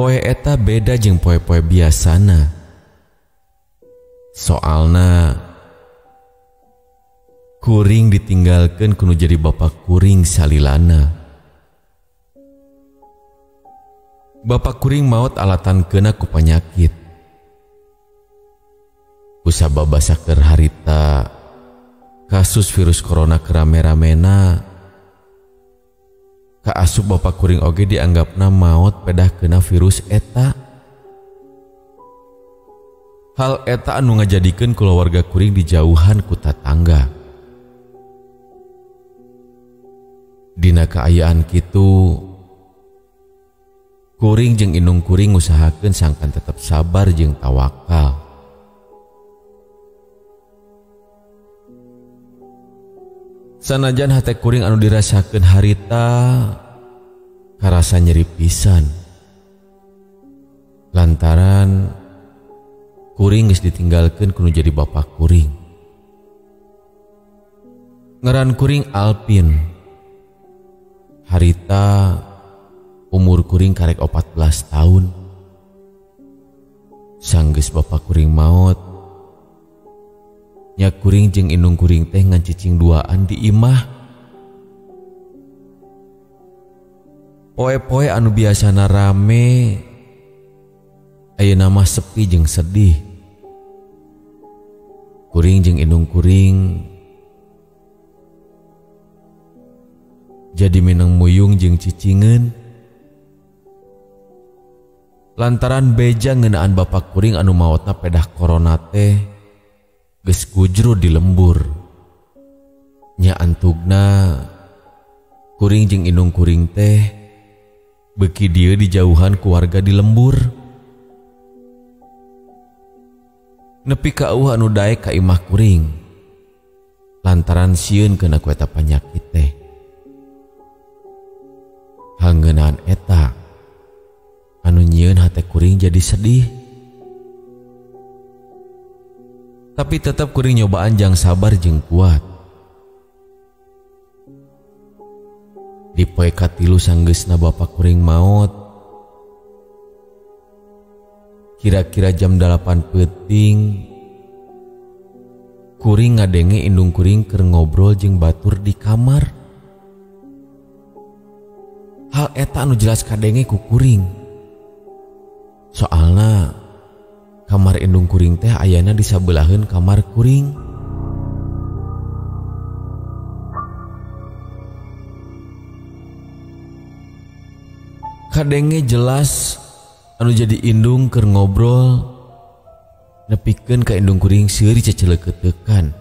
Poe eta beda jeung poe-poe biasana. Soalna kuring ditinggalkeun kudu jadi bapak kuring salilana. Bapak kuring maot alatankeunna ku panyakit. Kusababa saker harita kasus virus corona kerame-ramena, kaasup bapak kuring oge dianggapna maot pedah kena virus eta. Hal eta anu ngajadikeun keluarga kuring dijauhan ku tatangga. Dina kaayaan kitu, kuring jeung indung kuring ngusahakeun sangkan tetep sabar jeung tawakal. Sanajan hate kuring anu dirasakeun harita karasa nyeri pisan. Lantaran kuring geus ditinggalkeun kudu jadi bapak kuring. Ngaran kuring Alpin. Harita umur kuring karek 14 tahun. Sanggeus bapak kuring maot, nya kuring jeung indung kuring teh ngan cicing duaan di imah. Poe-poe anu biasana rame ayeuna mah sepi jeung sedih. Kuring jeung indung kuring jadi mineng muyung jeung cicingeun. Lantaran beja ngeunaan bapak kuring anu maotna pedah corona teh geus gujrud di lembur. Nya antugna kuring jeung indung kuring teh beuki dieu dijauhan ku warga di lembur. Nepi ka eueuh anu daek ka imah kuring lantaran sieun keuna ku eta panyakit teh. Hangeunaan eta anu nyieun hate kuring jadi sedih. Tapi tetap kuring nyobaan jang sabar jeung kuat. Di poe katilu sanggeusna bapak kuring maot, kira-kira jam 8 peuting, kuring ngadenge indung kuring keur ngobrol jeung batur di kamar. Hal eta anu jelas kadenge ku kuring. Soalna kamar indung kuring teh ayana di sabelaheun kamar kuring. Kadenge jelas anu jadi indung keur ngobrol nepikeun ka indung kuring seueur ceceleukeutekan.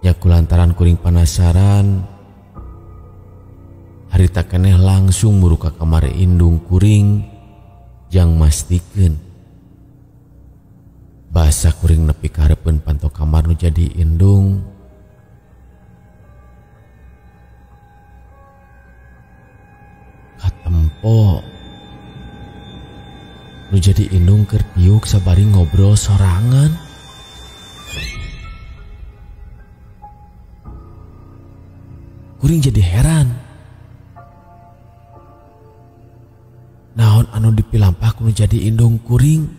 Ya kulantaran kuring penasaran, harita keneh langsung muru ka kamar indung kuring jang mastikeun. Basa kuring nepi ka hareupeun panto kamar nu jadi indung. Katempo nu jadi indung keur piuk sabari ngobrol sorangan. Kuring jadi heran. Naon anu dipilampah kudu jadi indung kuring?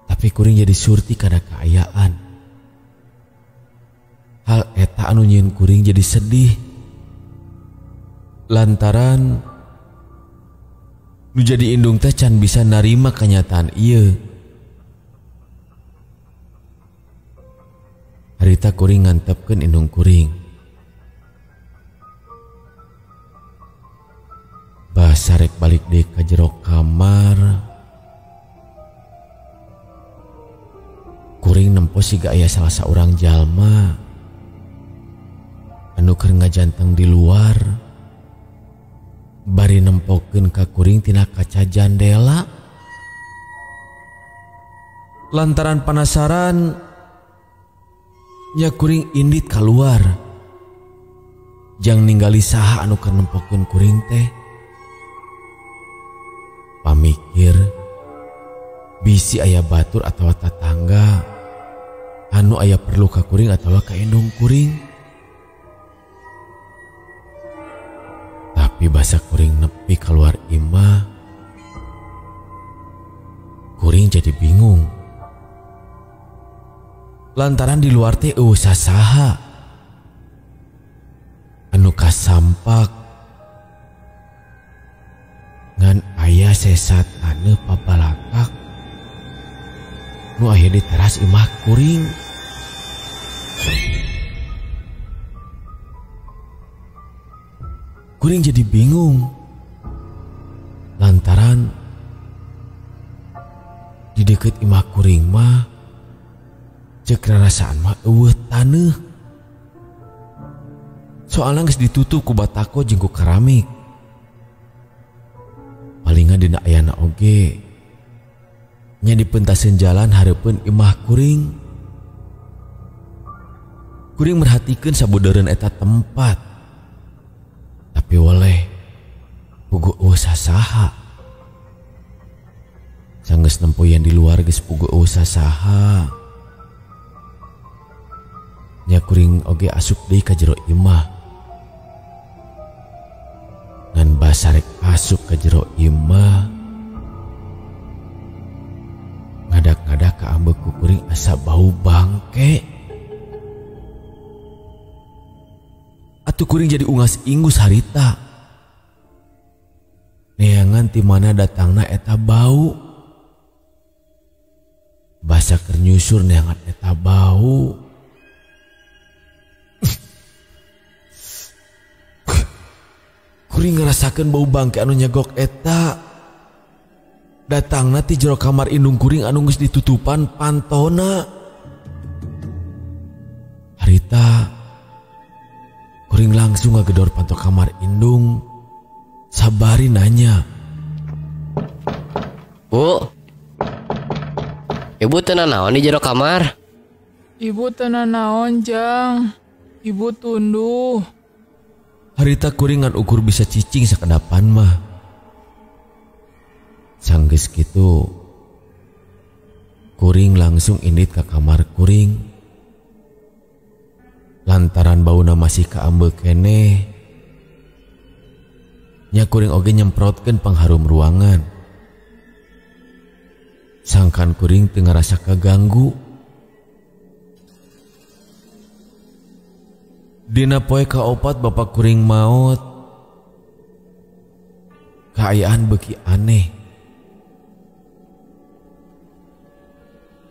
Tapi kuring jadi surti kada kaayaan. Hal eta anu nyieun kuring jadi sedih. Lantaran nu jadi indung teh can bisa narima kenyataan ieu. Harita kuring ngantepkeun indung kuring. Basa rek balik deui ka jero kamar. Kuring nempo siga aya salah saurang jalma anu keur ngajanteng di luar. Bari nempokeun ka kuring tina kaca jandela. Lantaran penasaran, nya kuring indit keluar. Jang ninggali saha anu keur nempokeun kuring teh. Pamikir bisi aya batur atawa tatangga anu aya perlu ka kuring atawa ka indung kuring. Tapi basa kuring nepi keluar imah, kuring jadi bingung. Lantaran di luar teh eueuh sasaha anu kasampak ngan aya sesat anu pabalakak nu aya di teras imah kuring. Kuring jadi bingung lantaran di deket imah kuring mah cek rarasaan mah eueuh taneuh. Soalnya geus ditutup ku batako jeung ku keramik. Palingan dina ayana oge nya di pentaseun jalan hareupeun imah kuring. Kuring merhatikeun sabudeureun eta tempat. Tapi waleh pugu eueuh sasaha. Sanggeus nempoyan di luar geus pugu eueuh sasaha. Nya kuring oge asup deui ka jero imah. Ngan basa rek asup ka jero imah, ngadak-ngadak ka ambek ku kuring asa bau bangke. Atuh kuring jadi ungas-ingus harita. Neangan ti mana datangna eta bau. Basa keur nyusur neangan eta bau. Kuring ngerasakeun bau bangke anu nyegok eta. Datangna ti jero kamar indung kuring anu geus ditutupan pantona. Harita kuring langsung ngagedor panto kamar indung. Sabari nanya, "Bu, ibu teu naon di jero kamar?" Ibu teu naon Jang, ibu tunduh. harita kuring ngan ukur bisa cicing sakedapan mah. Sanggeus kitu kuring langsung indit ke kamar kuring. Lantaran bauna masih kaambeu keneh, nya kuring oge nyemprotkeun pengharum ruangan. Sangkan kuring teu ngarasa kaganggu. Dina poe kaopat bapak kuring maot, kaayaan beuki aneh.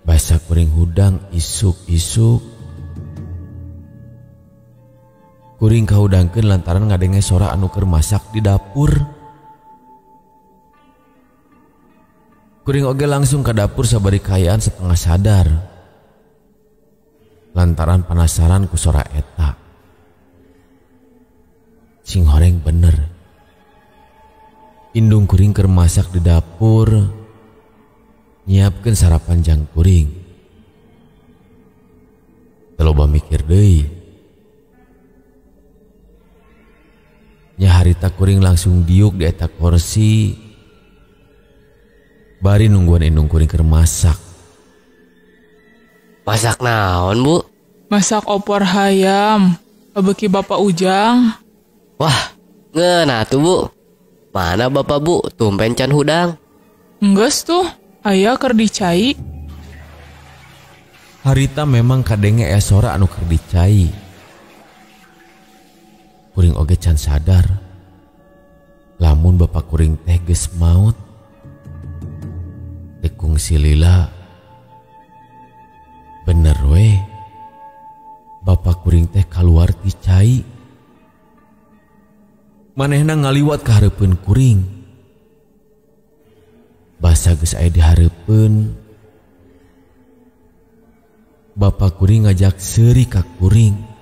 Basa kuring hudang isuk-isuk. Kuring kahudangkeun lantaran ngadenge sora anu keur masak di dapur. Kuring oge langsung ke dapur sabari kaayaan setengah sadar. Lantaran penasaran ku sora eta. Sing horeng bener. Indung kuring keur masak di dapur, nyiapkeun sarapan jang kuring. Teu loba mikir deui. Nya harita kuring langsung diuk di eta kursi. Bari nungguan indung kuring keur masak. "Masak naon, Bu?" Masak opor hayam, beuki Bapak Ujang. "Wah, ngeunah tuh, Bu. Mana Bapak, Bu? Tumpen can hudang." Enggeus tuh, aya keur dicai. Harita memang kadenge aya sora anu keur dicai. Kuring oge can sadar lamun bapak kuring teh geus maot. Tekung si lila bener we bapak kuring teh kaluar ti cai. Manehna ngaliwat ka hareupeun kuring. Basa geus aya di hareupeun, bapak kuring ngajak seuri ka kuring.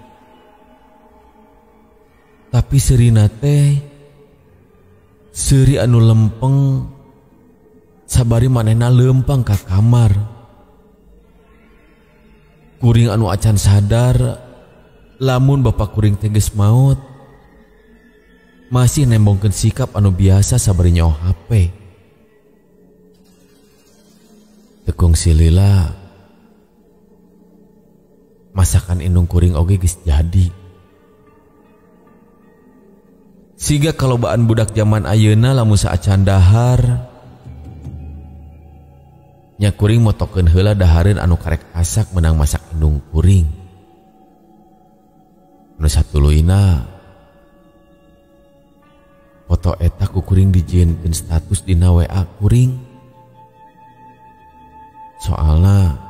Tapi seurina teh seuri anu lempeng, sabari manehna lempang ka kamar. Kuring anu acan sadar lamun bapak kuring teh geus maot, masih nembongkeun sikap anu biasa sabari nyaho HP. Tekung si lila masakan indung kuring oge geus jadi. Siga kalobaan budak zaman ayeuna lamun saacan dahar nya kuring motokeun heula dahareun anu karek asak menang masak indung kuring. Nu satuluina foto eta ku kuring dijieunkeun status dina WA kuring. Soalna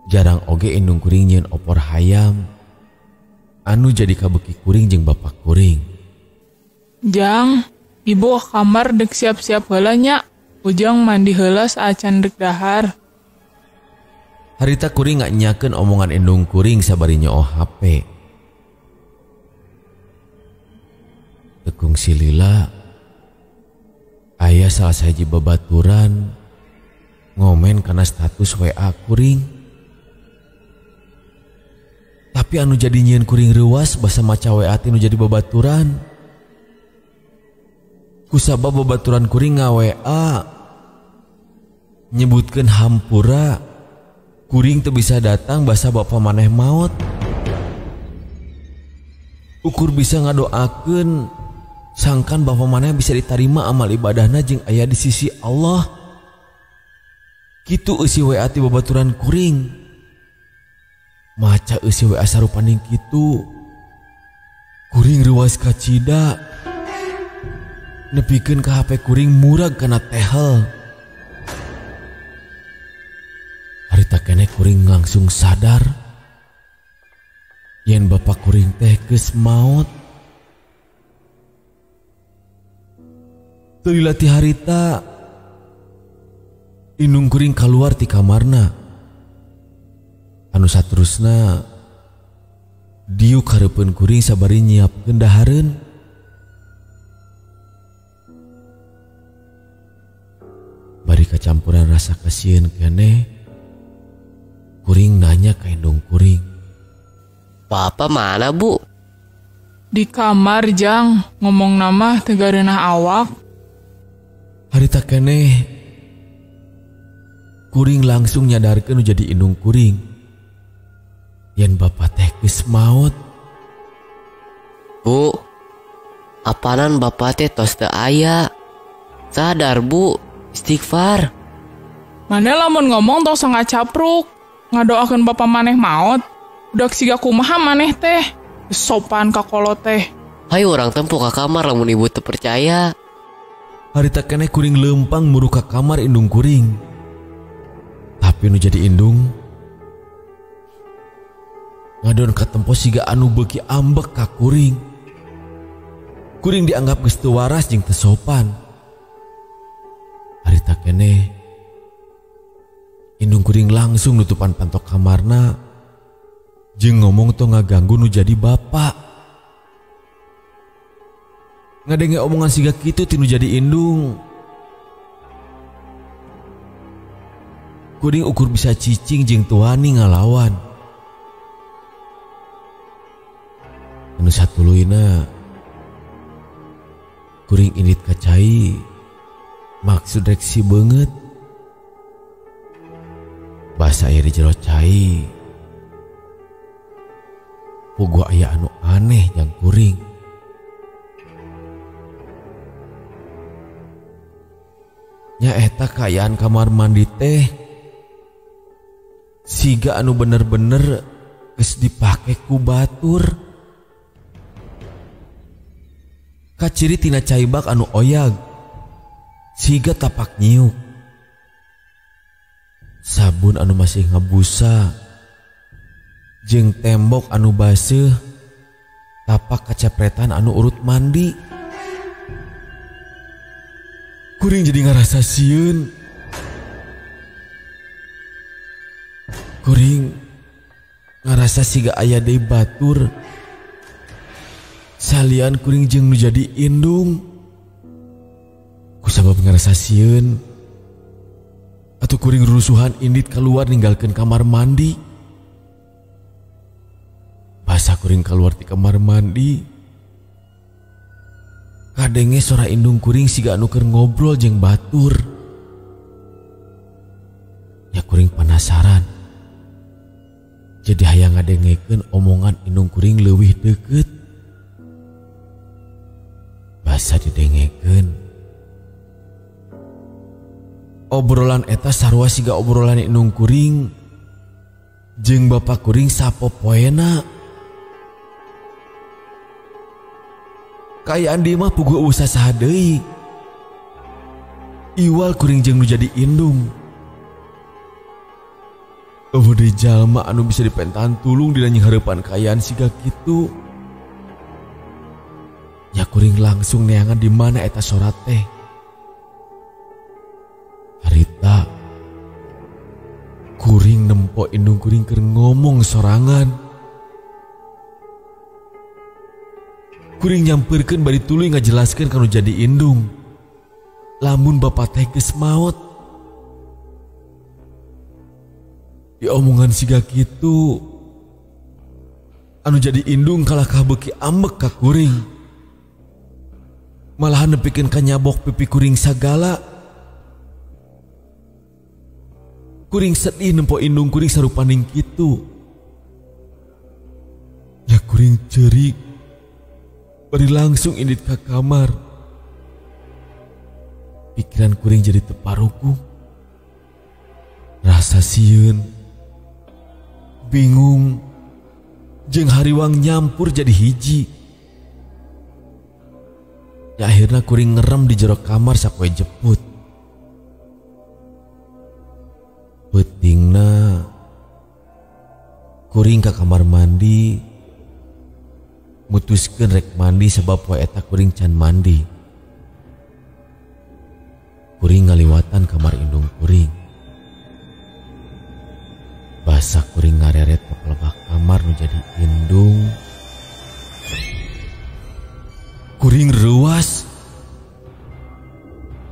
jarang oge indung kuring nyieun opor hayam anu jadi kabeuki kuring jeung bapak kuring. Jang, ibu ka kamar dek siap-siap heula nya. Ujang mandi heula saacan dek dahar. Harita kuring nyanyakeun omongan indung kuring sabari nyoo HP. Tekung silila aya salah saji babaturan ngomen kana status WA kuring. Tapi anu jadi nyieun kuring reuas basa maca WA teh nu jadi babaturan. Kusabab babaturan kuring nga-WA nyebutkeun hampura kuring teu bisa datang basa bapa maneh maot. Ukur bisa ngadoakeun sangkan bapa maneh bisa ditarima amal ibadahna jeung aya di sisi Allah. Kitu eusi WA ti babaturan kuring. Maca eusi WA sarupaning kitu kuring reuas kacida nepikeun ka HP kuring murag kana tehel. Harita keneh kuring langsung sadar yen bapak kuring teh geus maot. Teu dilatih harita indung kuring kaluar ti kamarna. Anu saterusna diuk hareupeun kuring sabari nyiapkeun dahareun. Bari kacampuran rasa kasieun keneh kuring nanya ka indung kuring. Papa mana bu? Di kamar Jang, ngomong nama tegareunah awak. Harita keneh kuring langsung nyadarkeun nu jadi indung kuring yen bapak teh geus maot. Bu, apanan bapak teh tos teu aya. Sadar bu, istighfar. Maneh lamun ngomong tos ngacapruk, ngadoakeun bapa maneh maot. Budak siga kumaha maneh teh, sopan ka kolot teh. Hayu orang tempo ka kamar lamun ibu teu percaya. Harita keneh kuring leumpang muru ka kamar indung kuring. Tapi nu jadi indung ngadon ka tempo siga anu beuki ambek ka kuring. Kuring dianggap geus teu waras jeung teu sopan. Harita keneh indung kuring langsung nutupan pantok kamarna jeung ngomong tong ngaganggu nu jadi bapak. Ngadenge omongan siga kitu ti nu jadi indung. Kuring ukur bisa cicing jeung teu wani ngalawan. Anu satuluina kuring indit ka cai maksud rek si beungeut. Basa aya di jero cai puguh aya anu aneh jang kuring. Nya eta kaayaan kamar mandi teh siga anu bener-bener geus dipake ku batur. Kaciri tina caibak anu oyag siga tapak nyiuk. Sabun anu masih ngabusa jeung tembok anu baseuh tapak kacepretan anu urut mandi. Kuring jadi ngarasa sieun. Kuring ngarasa siga aya deui batur salian kuring jeung nu jadi indung. Kusabab ngarasa sieun atuh kuring rusuhan indit keluar ninggalkeun kamar mandi. Basa kuring keluar di kamar mandi kadenge suara indung kuring siga anu keur ngobrol jeung batur. Ya kuring penasaran jadi hayang ngadengekeun omongan indung kuring leuwih deukeut. Asa didengekeun. Obrolan eta sarua siga obrolan indung kuring jeung bapa kuring sapopoena. Kayaan di mah puguh usah saha deui. Iwal kuring jeung nu jadi indung. Eueuh deui jalma anu bisa dipentaan tulung dina nying hareupan kayaan siga kitu. Ya kuring langsung neangan di mana eta sorat teh. Harita kuring nempo indung kuring keur ngomong sorangan. Kuring nyampeurkeun bari tuluy ngajelaskeun kanu jadi indung. Lamun bapa teh geus maot. Di omongan siga kitu anu jadi indung kalah kabeuki ambek ka kuring. Malahan nepikeun ka nyabok pipi kuring sagala. Kuring sedih nempo indung kuring sarupaning kitu. Ya kuring ceurik bari langsung indit ka kamar. Pikiran kuring jadi teu paruku. Rasa sieun, bingung, jeung hariwang nyampur jadi hiji. Ya akhirnya kuring ngerem di jero kamar sapoe jeput. Peutingna kuring ka kamar mandi, mutuskeun rek mandi sabab poe eta kuring can mandi. Kuring ngaliwatan kamar indung kuring. Basa kuring ngareret ka pelebah kamar nu jadi indung. Kuring ruas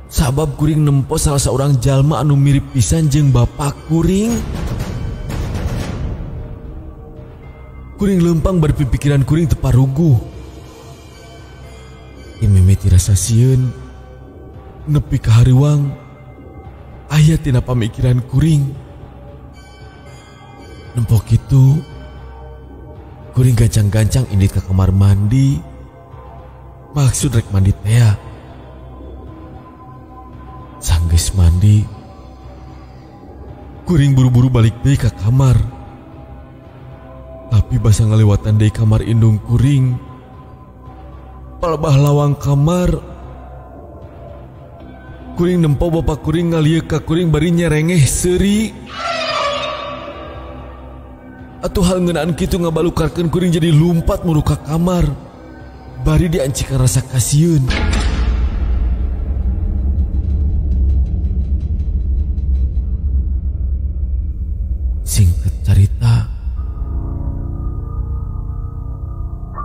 sabab kuring nempo salah seorang jalma anu mirip pisan jeung bapa kuring. Kuring lempang bari pikiran kuring teu paruguh. Imimiti rasa sieun nepi ka hariwang aya tina pamikiran kuring. Nempo kitu kuring gancang-gancang indit ka kamar mandi. Maksud rek mandi teh. Sanggeus mandi, kuring buru-buru balik deui ka kamar. Tapi basa ngalewatan deui kamar indung kuring. Palebah lawang kamar, kuring nempo bapa kuring ngalieu ka kuring bari nyerengeh seuri. Atuh hal ngeunaan kitu ngabalukarkeun kuring jadi lumpat muru ka kamar. Bari diancikan rasa kasieun. Singkat carita,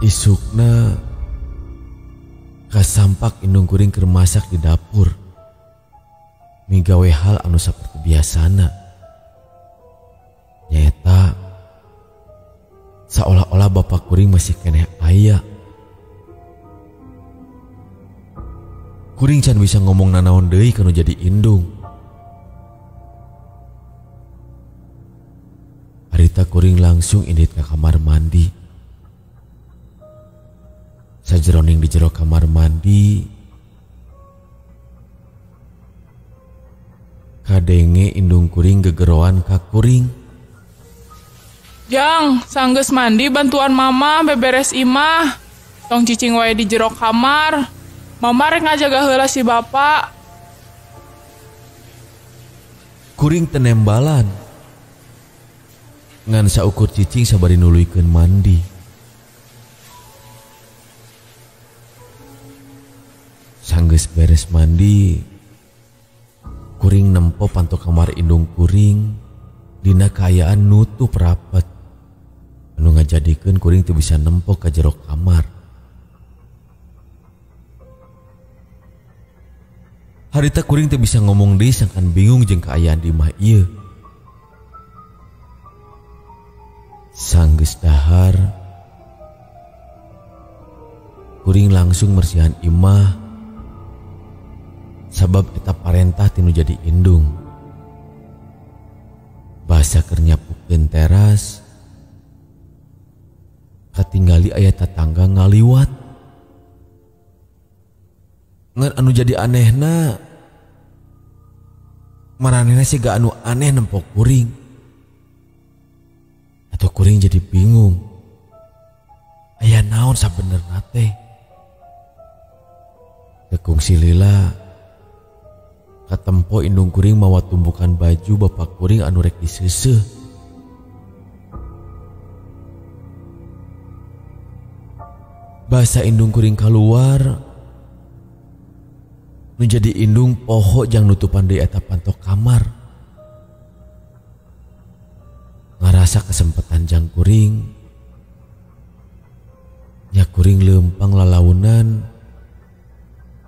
isukna kasampak indung kuring keur masak di dapur. Migawe hal anu saperti biasana. Nyata seolah-olah bapak kuring masih keneh aya. Kuring can bisa ngomong nanaon deui kanu jadi indung. Harita kuring langsung indit ka kamar mandi. Sajeroning di jero kamar mandi, kadenge indung kuring gegeroan ka kuring. Jang, sanggeus mandi bantuan mama beberes imah. Tong cicing wae di jero kamar. Mama rek ngajaga heula si bapak. Kuring tenembalan. Ngan saukur cicing sabari nuluykeun mandi. Sanggeus beres mandi, kuring nempo panto kamar indung kuring dina kaayaan nutup rapet. Anu ngajadikeun kuring teu bisa nempo ka jero kamar. Harita kuring teu bisa ngomong deui sangkan bingung jeung kaayaan di imah ieu. Sanggeus dahar, kuring langsung mersihan imah sabab eta parentah tinu jadi indung. Basa keur nyapukeun teras, katinggali aya tatangga ngaliwat. ngan anu jadi anehna maranehna sih gak anu aneh nempok kuring. Atau kuring jadi bingung aya naon sabenerna teh. Tekung si lila katempo indung kuring mawa tumbukan baju bapak kuring anu rek diseuseuh. Basa indung kuring keluar nu jadi indung poho jang nutupan deui eta pantok kamar. Ngarasa kesempatan jang kuring nya kuring leumpang lalaunan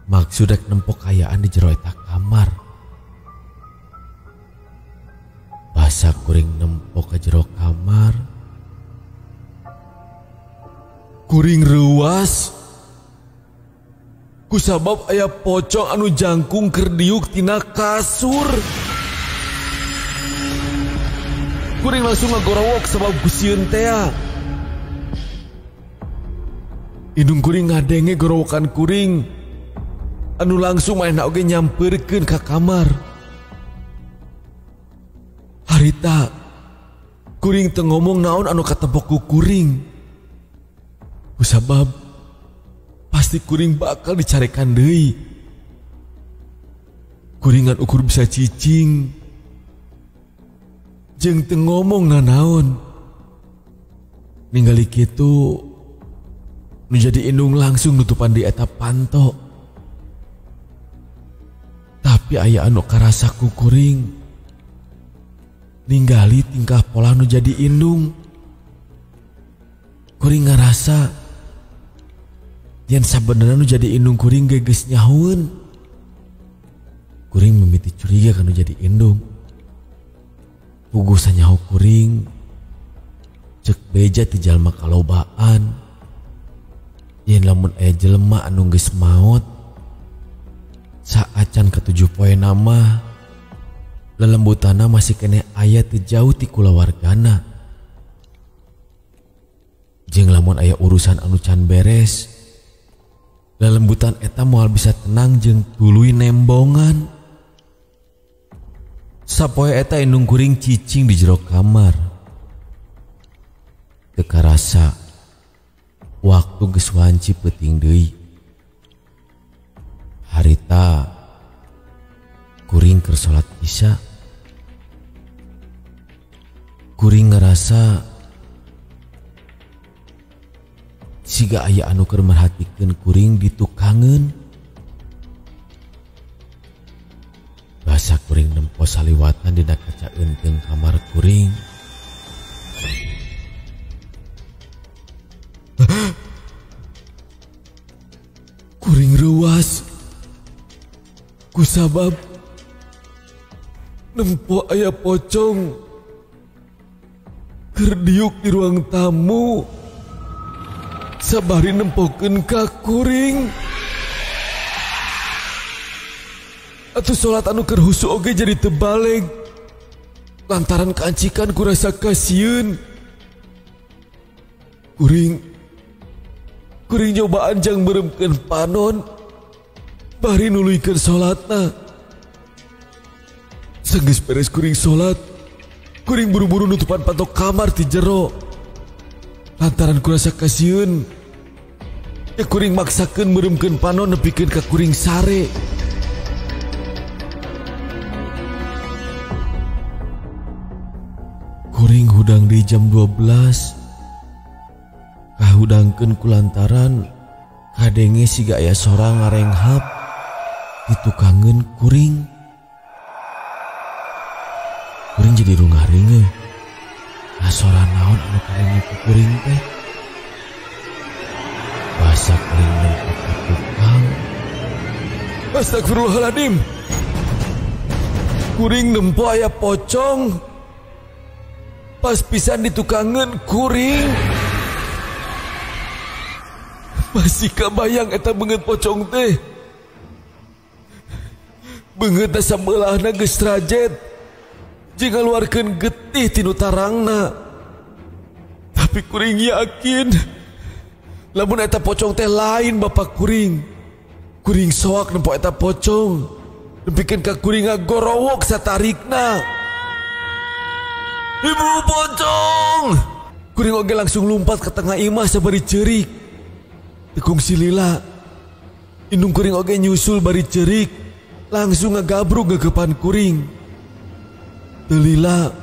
maksud rek nempok kayaan di jero eta kamar. Basa kuring nempok ka jero kamar kuring reuas kusabab aya pocong anu jangkung keur diuk tina kasur. Kuring langsung ngagorowok sabab gusieun teh. Indung kuring ngadenge gorowokan kuring anu langsung manehna oge nyampeurkeun ka kamar. Harita kuring teu ngomong naon anu katepok ku kuring. Kusabab pasti kuring bakal dicarekan deui. Kuringan ukur bisa cicing jeung teu ngomong nanaon. Ningali kitu nu jadi indung langsung nutupan di eta panto. Tapi aya anu karasa ku kuring ningali tingkah pola nu jadi indung. Kuring ngarasa yen sabenerna nu jadi indung kuring ge geus nyahoeun. Kuring mimiti curiga kana jadi indung. Puguh sanyaho kuring cek beja ti jalma kalobaan. Yen lamun aya jelema anu geus maot saacan ketujuh poe nama lelembutana masih kene aya teu jauh ti kulawargana. Jeung lamun aya urusan anu can beres lelembutan eta moal bisa tenang jeung tuluy nembongan. Sapoe eta indung kuring cicing di jero kamar. Teu karasa waktu geus wanci peuting deui. Harita kuring keur salat isya. Kuring ngerasa siga aya anu keur merhatikeun kuring di tukangeun. Basa kuring nempo saliwatan dina kaca eunteung kamar kuring. Kuring reuas kusabab nempo aya pocong keur diuk di ruang tamu. Sabari nempokeun ka kuring. Atuh salat anu keur husu oge jadi teu baleg lantaran kaancikan ku rasa kasieun. Kuring nyobaan jang meremkeun panon bari nuluykeun salatna. Sanggeus beres kuring salat, kuring buru-buru nutupan pantok kamar ti jero. Lantaran kurasa kasieun, ya kuring maksakeun meremkeun panon nepikeun ka kuring sare. Kuring hudang di jam 12. Kahudangkeun kulantaran kadenge siga aya sorang ngarenghap di tukangeun kuring. Kuring jadi rungah-ringeuh. Sora naon anu karenge ku kuring teh. Basa kuring nempo ka tukang. Astagfirullahaladzim. Kuring nempo aya pocong. Pas pisan ditukangeun kuring. Masih kabayang eta beungeut pocong teh. Beungeut sabeulahna geus rajet. Jeung ngaluarkeun getih tinu tarangna. Tapi kuring yakin lamun eta pocong teh lain bapak kuring. Kuring soak nempo eta pocong. Nepikeun ka kuring ngagorowok satarikna. Ibu pocong! Kuring oge langsung lompat ke tengah imah sabari cerik. Tekung si lila. Indung kuring oge nyusul bari cerik. Langsung ngagabruk gegepan kuring. Teu lila.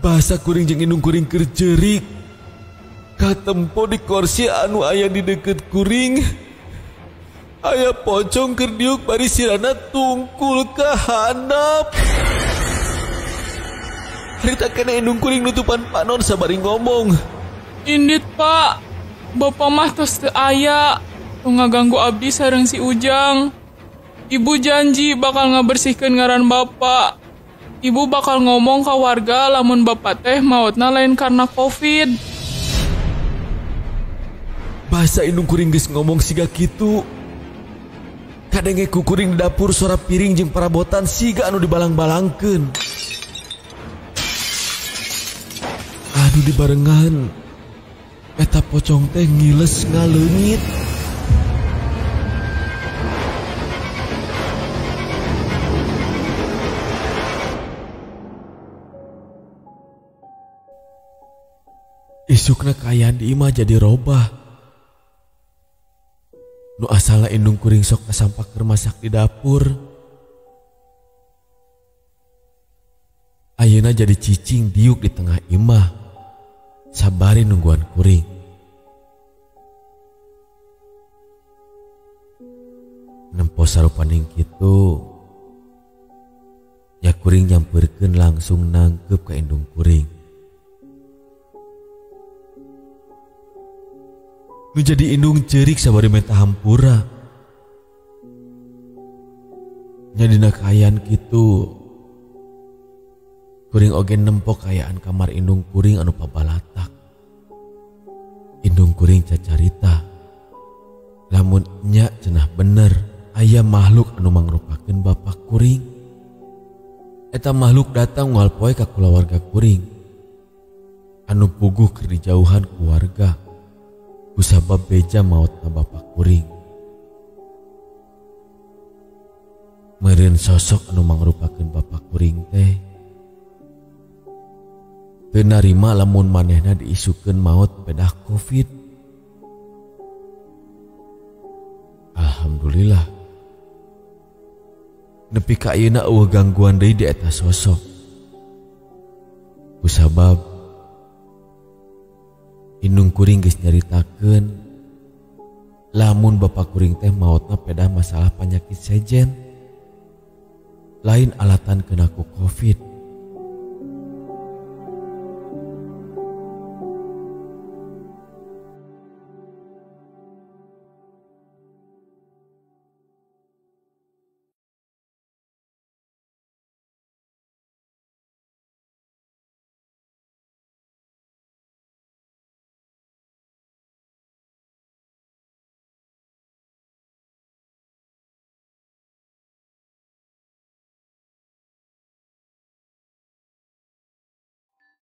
Bahasa kuring jeung indung kuring keur cerik. Katempo di kursi anu aya di deket kuring. Aya pocong keur diuk bari sirana tungkul ka handap. Harita kena indung kuring nutupan panon sabari ngomong. Indit pak, bapak mah tos teu aya. Teu ngaganggu abdi sareng si Ujang. Ibu janji bakal ngabersihkeun ngaran bapak. Ibu bakal ngomong ka warga lamun bapak teh maotna lain karena COVID. Bahasa indung kuring geus ngomong siga kitu. Kadenge ku kuring di dapur suara piring jeung parabotan siga anu dibalang-balangkeun. Anu dibarengan eta pocong teh ngiles ngaleungit. Isukna kaayaan di imah jadi robah. Nu asala indung kuring sok kasampak masak di dapur. Ayeuna jadi cicing diuk di tengah imah. Sabari nungguan kuring. Nempo sarupaning kitu. Ya kuring nyampeurkeun langsung nangkep ka indung kuring. Nu jadi indung cerik sabari menta hampura. Nyadina kaayaan kitu. Kuring oge nempo kaayaan kamar indung kuring anu pabalatak. Indung kuring cacarita. Lamun nya cenah bener aya makhluk anu mangrupakeun bapak kuring. Eta makhluk datang moal poe ka kulawarga kuring. Anu puguh keur dijauhan keluarga. Kusabab beja maotna bapak kuring. Meureun sosok anu mangrupakeun bapak kuring teh teu narima lamun manehna diisukeun maot pedah COVID. Alhamdulillah. Nepi ka ayeuna eueuh gangguan deui di eta sosok. Kusabab indung kuring geus nyaritakeun lamun bapak kuring teh maotna pedah masalah penyakit sejen lain alatan kena ku COVID.